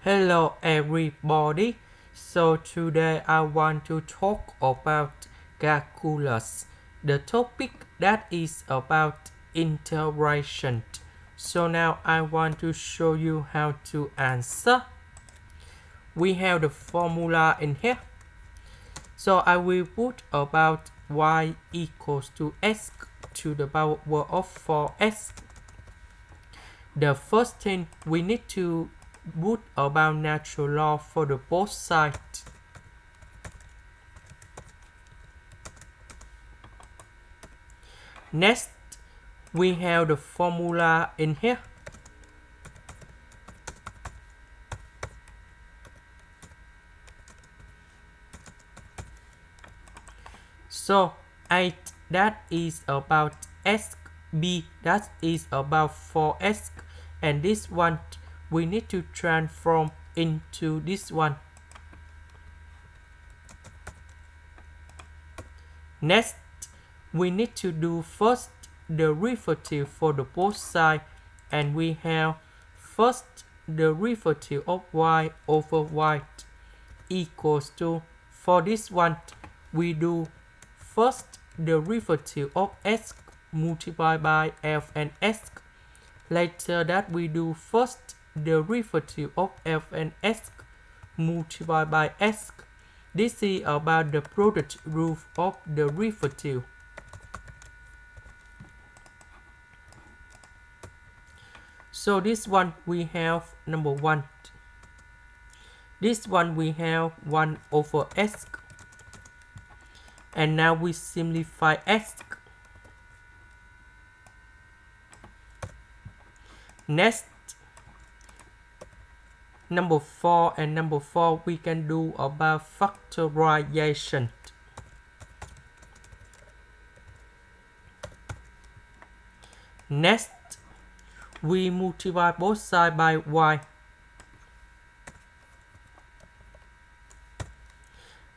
Hello everybody. So today I want to talk about calculus. The topic that is about integration. So now I want to show you how to answer. We have the formula in here. So I will put about y equals to x to the power of 4x. The first thing we need to put about natural law for the both sides. Next, we have the formula in here. So 8 that is about x, b that is about 4x, and this one we need to transform into this one. Next, we need to do first the derivative for the both sides, and we have first the derivative of y over y equals to, for this one we do first the derivative of x multiplied by f and x. Later that we do first the derivative of f and x multiplied by x. This is about the product rule of the derivative. So this one we have number 1. This one we have 1 over x. And now we simplify x. Next, number 4 and number 4 we can do about factorization. Next, we multiply both sides by y.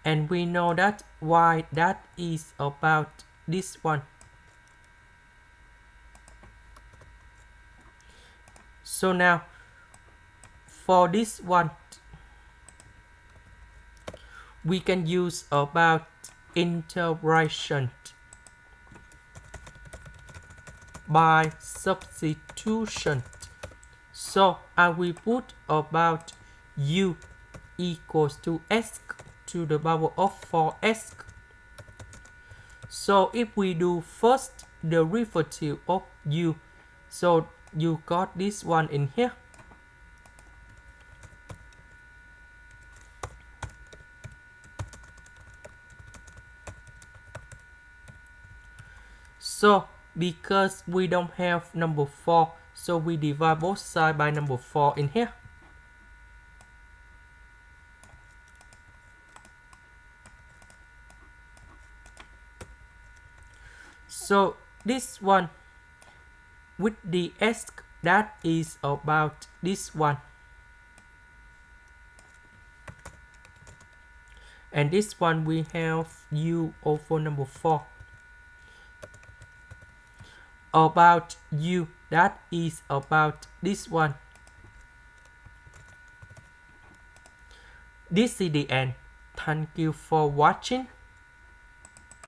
And we know that y that is about this one. So now, for this one, we can use about integration by substitution. So I will put about u equals to x to the power of 4x. So if we do first the derivative of u, so you got this one in here. So because we don't have number 4, so we divide both sides by number 4 in here. So this one with the x that is about this one. And this one we have u over number 4. About u that is about this one. This is the end. Thank you for watching.